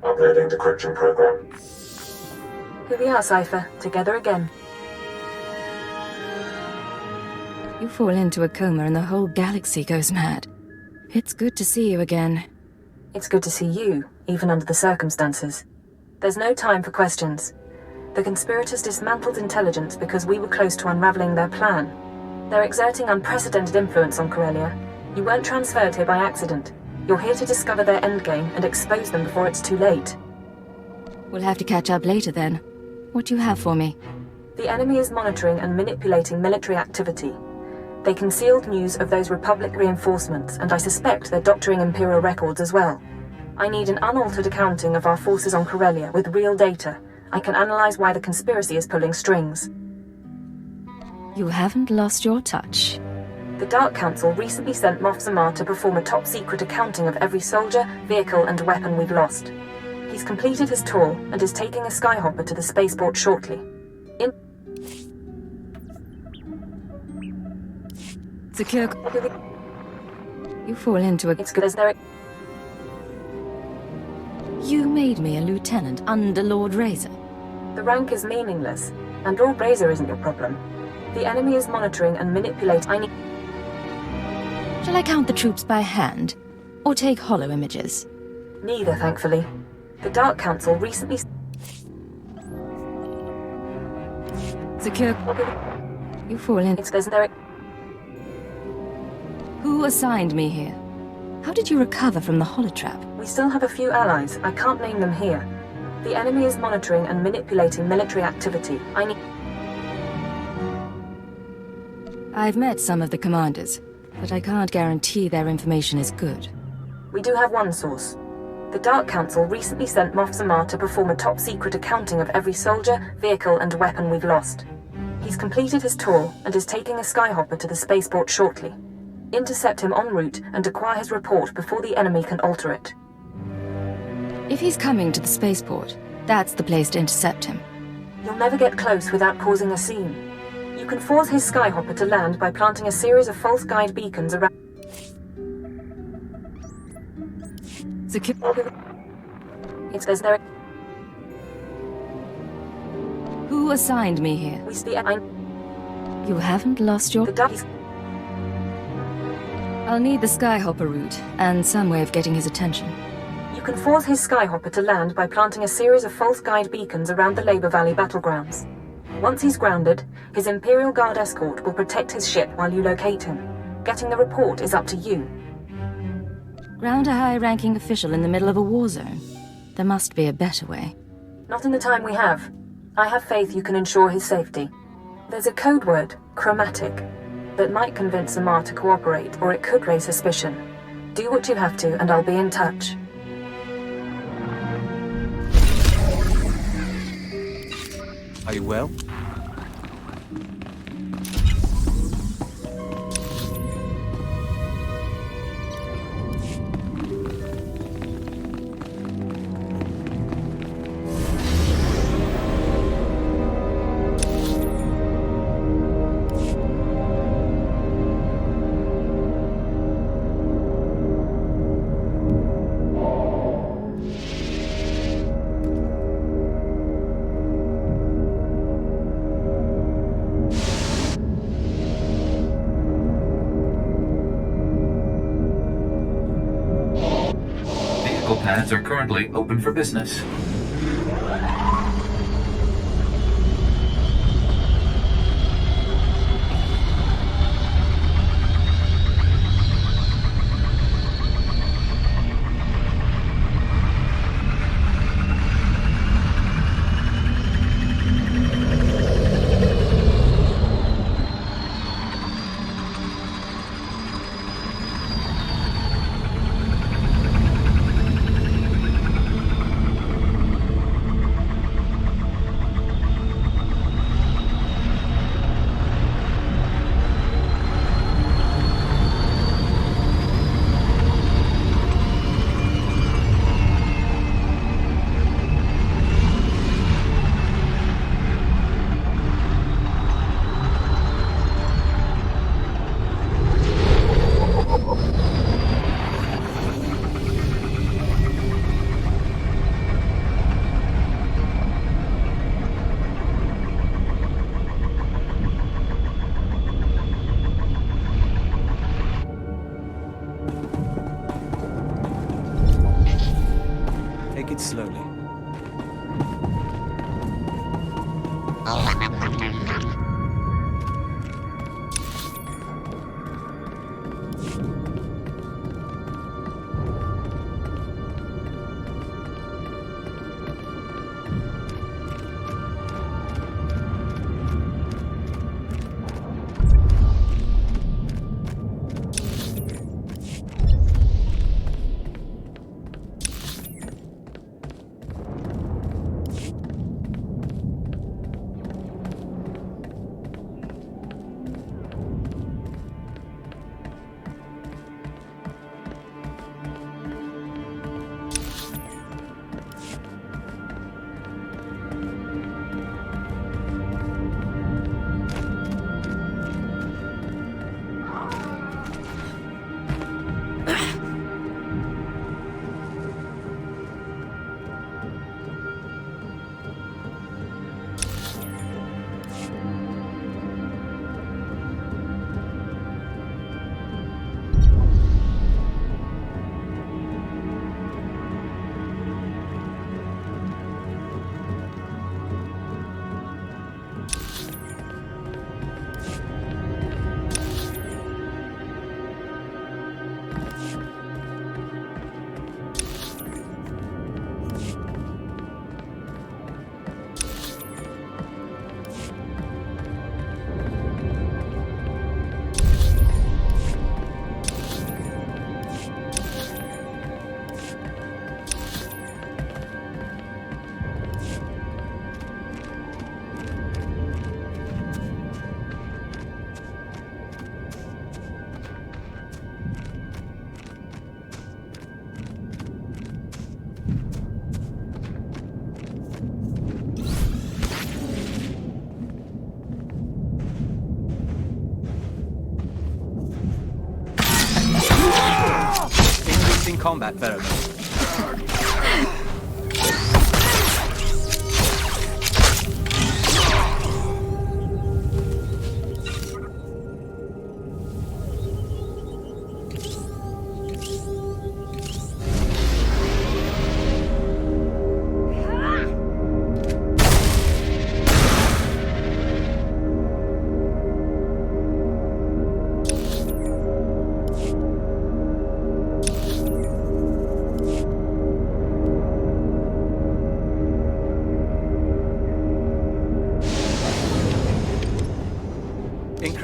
Uploading decryption program. Here we are, Cypher. Together again. You fall into a coma and the whole galaxy goes mad. It's good to see you again. It's good to see you, even under the circumstances. There's no time for questions. The conspirators dismantled intelligence because we were close to unraveling their plan. They're exerting unprecedented influence on Corellia. You weren't transferred here by accident. You're here to discover their endgame and expose them before it's too late. We'll have to catch up later then. What do you have for me? The enemy is monitoring and manipulating military activity. They concealed news of those Republic reinforcements, and I suspect they're doctoring Imperial records as well. I need an unaltered accounting of our forces on Corellia with real data. I can analyze why the conspiracy is pulling strings. You haven't lost your touch. The Dark Council recently sent Moff Zamar to perform a top-secret accounting of every soldier, vehicle, and weapon we've lost. He's completed his tour and is taking a skyhopper to the spaceport shortly. Secure... You fall into a... It's good as there... You made me a lieutenant under Lord Razor. The rank is meaningless, and Lord Razor isn't your problem. The enemy is monitoring and manipulating... Shall I count the troops by hand? Or take hollow images? Neither, thankfully. The Dark Council recently... Secure... You fall in... There's no... Who assigned me here? How did you recover from the holotrap? We still have a few allies. I can't name them here. The enemy is monitoring and manipulating military activity. I've met some of the commanders, but I can't guarantee their information is good. We do have one source. The Dark Council recently sent Moff Zamar to perform a top-secret accounting of every soldier, vehicle, and weapon we've lost. He's completed his tour and is taking a skyhopper to the spaceport shortly. Intercept him en route and acquire his report before the enemy can alter it. If he's coming to the spaceport, that's the place to intercept him. You'll never get close without causing a scene. You can force his skyhopper to land by planting a series of false guide beacons around... There's no... Who assigned me here? You haven't lost your... I'll need the skyhopper route, and some way of getting his attention. You can force his Skyhopper to land by planting a series of false guide beacons around the Labor Valley battlegrounds. Once he's grounded, his Imperial Guard escort will protect his ship while you locate him. Getting the report is up to you. Ground a high-ranking official in the middle of a war zone? There must be a better way. Not in the time we have. I have faith you can ensure his safety. There's a code word, chromatic, that might convince Amar to cooperate, or it could raise suspicion. Do what you have to, and I'll be in touch. Are you well? Pads are currently open for business. Take it slowly. Combat pheromone.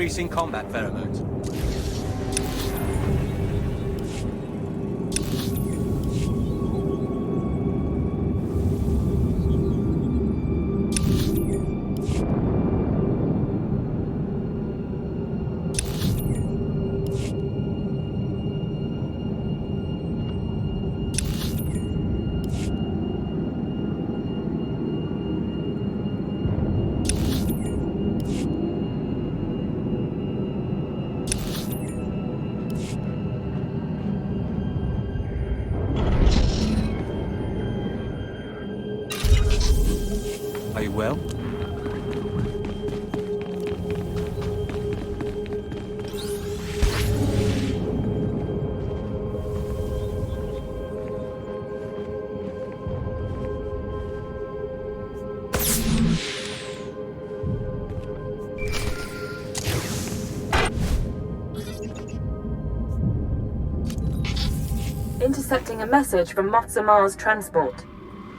Increasing combat pheromones. Are you well? Intercepting a message from Moth-Zamar's transport.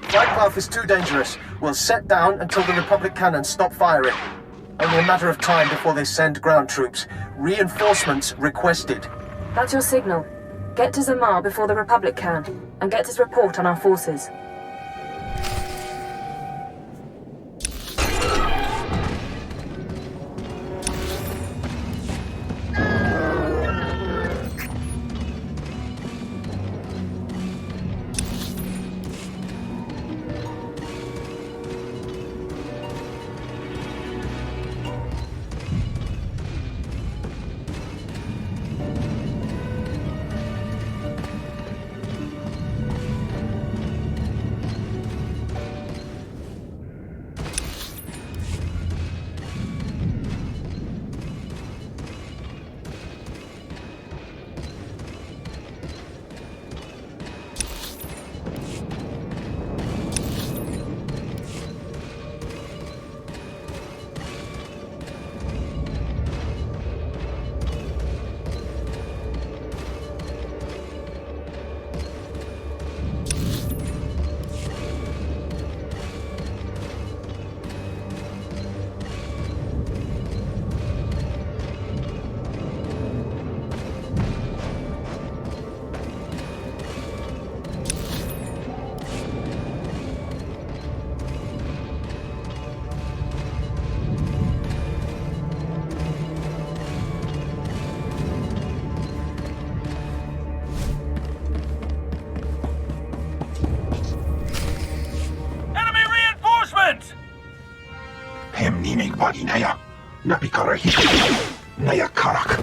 Flight path is too dangerous. We'll set down until the Republic cannons stop firing. Only a matter of time before they send ground troops. Reinforcements requested. That's your signal. Get to Zamar before the Republic can, and get his report on our forces.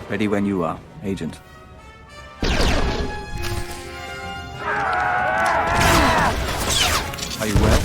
Ready when you are, Agent. Are you well?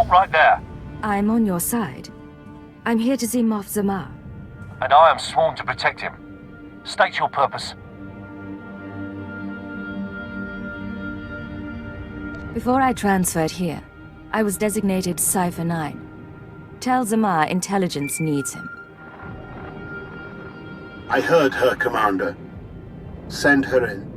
Stop right there. I'm on your side. I'm here to see Moff Zamar. And I am sworn to protect him. State your purpose. Before I transferred here, I was designated Cypher 9. Tell Zamar intelligence needs him. I heard her, Commander. Send her in.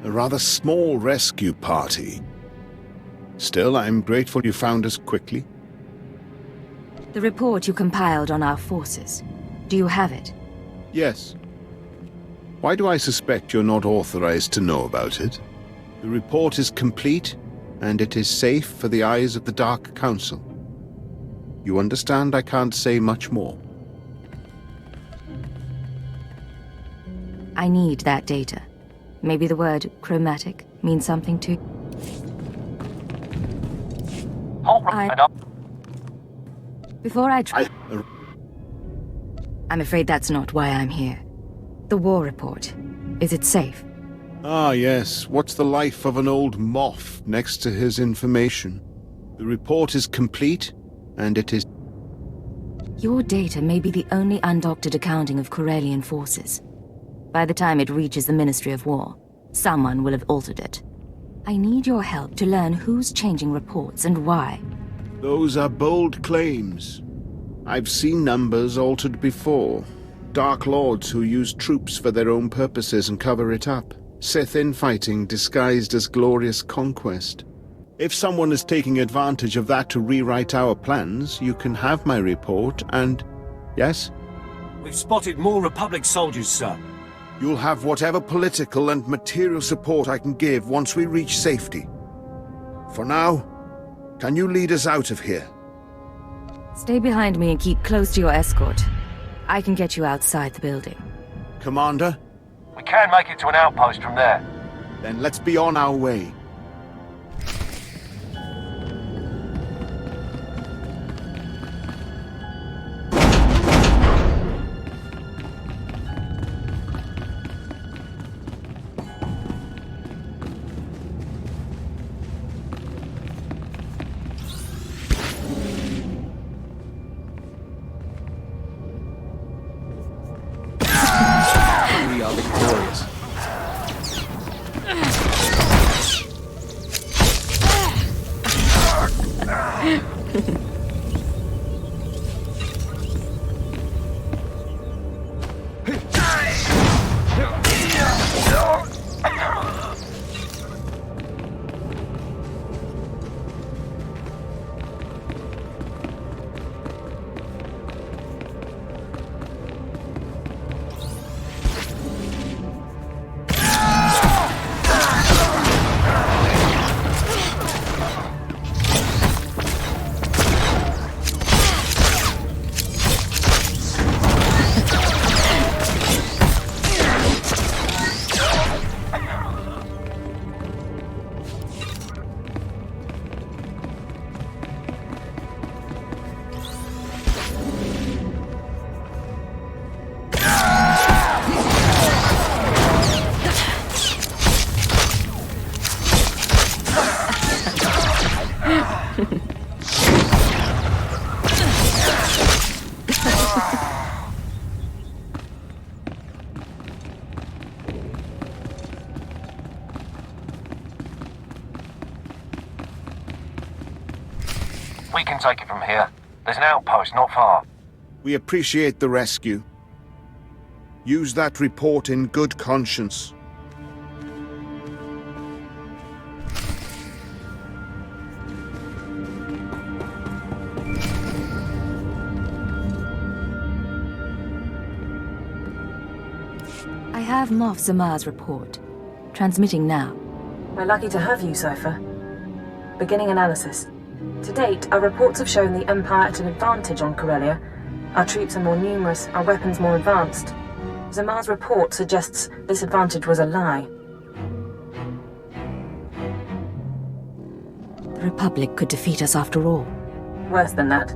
A rather small rescue party. Still, I'm grateful you found us quickly. The report you compiled on our forces. Do you have it? Yes. Why do I suspect you're not authorized to know about it? The report is complete, and it is safe for the eyes of the Dark Council. You understand I can't say much more. I need that data. Maybe the word chromatic means something to... Hold right up. Before I try... I'm afraid that's not why I'm here. The war report. Is it safe? Ah, yes. What's the life of an old moth next to his information? The report is complete, and it is... Your data may be the only undoctored accounting of Corellian forces. By the time it reaches the Ministry of War, someone will have altered it. I need your help to learn who's changing reports and why. Those are bold claims. I've seen numbers altered before. Dark Lords who use troops for their own purposes and cover it up. Sith infighting disguised as glorious conquest. If someone is taking advantage of that to rewrite our plans, you can have my report and... Yes? We've spotted more Republic soldiers, sir. You'll have whatever political and material support I can give once we reach safety. For now, can you lead us out of here? Stay behind me and keep close to your escort. I can get you outside the building. Commander? We can make it to an outpost from there. Then let's be on our way. We are victorious. We can take it from here. There's an outpost not far. We appreciate the rescue. Use that report in good conscience. I have Moff Zamar's report. Transmitting now. We're lucky to have you, Cypher. Beginning analysis. To date, our reports have shown the Empire at an advantage on Corellia. Our troops are more numerous, our weapons more advanced. Zamar's report suggests this advantage was a lie. The Republic could defeat us after all. Worse than that.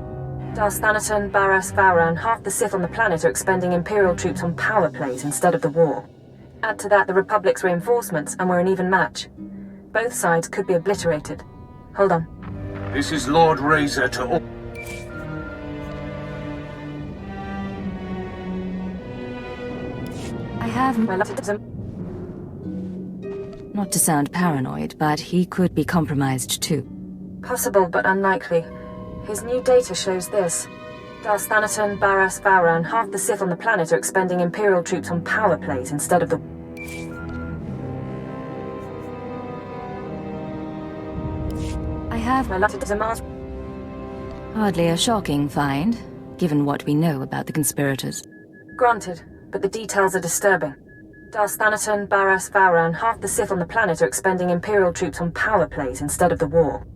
Darth Thanaton, Barras, Vara, and half the Sith on the planet are expending Imperial troops on power plays instead of the war. Add to that the Republic's reinforcements, and we're an even match. Both sides could be obliterated. Hold on. This is Lord Razor to all... I have my Not to sound paranoid, but he could be compromised too. Possible, but unlikely. His new data shows this. Darth Thanaton, Barras, Vowran, half the Sith on the planet are expending Imperial troops on power plays instead of the... I have my letter to Mars. Hardly a shocking find, given what we know about the conspirators. Granted, but the details are disturbing. Darth Thanaton, Barras, Vowran, half the Sith on the planet are expending Imperial troops on power plays instead of the war.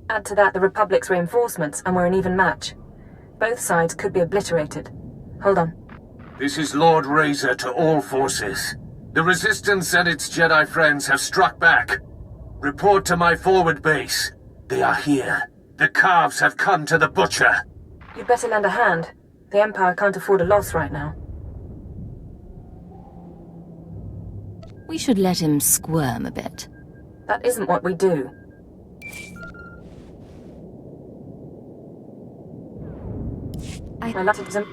Add to that the Republic's reinforcements, and we're an even match. Both sides could be obliterated. Hold on. This is Lord Razor to all forces. The Resistance and its Jedi friends have struck back. Report to my forward base. They are here. The calves have come to the butcher. You'd better lend a hand. The Empire can't afford a loss right now. We should let him squirm a bit. That isn't what we do. My letter to the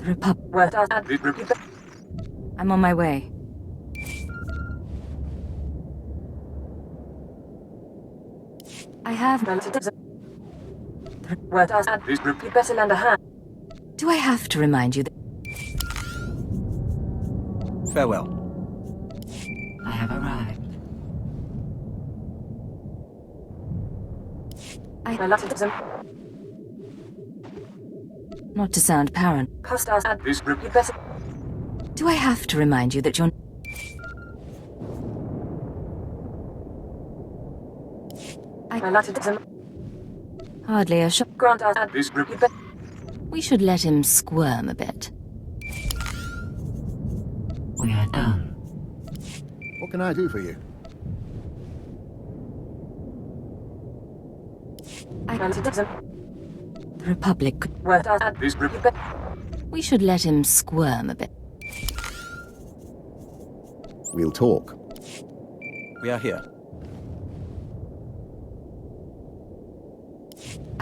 Republic. I'm on my way. I have my letter to you better lend a hand. Do I have to remind you that... Farewell. I have arrived. My letter to Not to sound paranoid. You better... Do I have to remind you that you're... My letter to Hardly a shock. Grant We should let him squirm a bit. We are done. What can I do for you? The Republic. We should let him squirm a bit. We'll talk. We are here.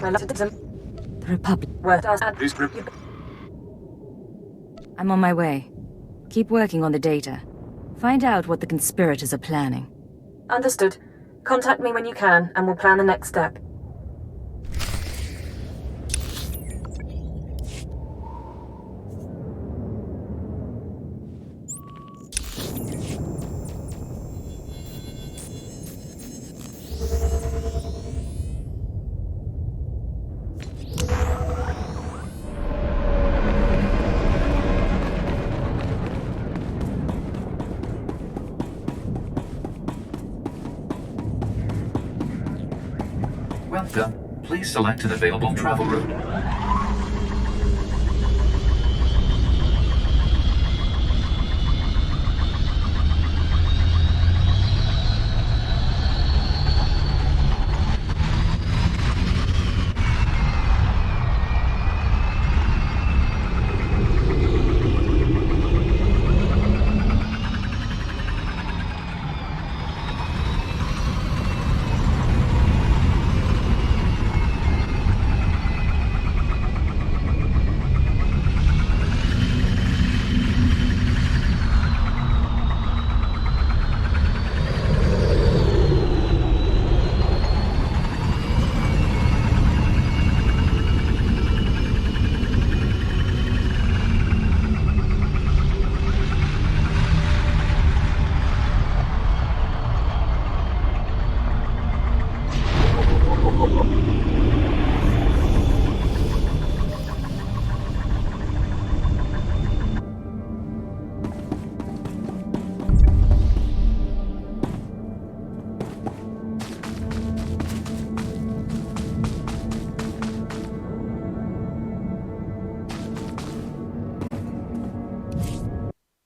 The Republic. I'm on my way. Keep working on the data. Find out what the conspirators are planning. Understood. Contact me when you can, and we'll plan the next step. Welcome. Please select an available travel route.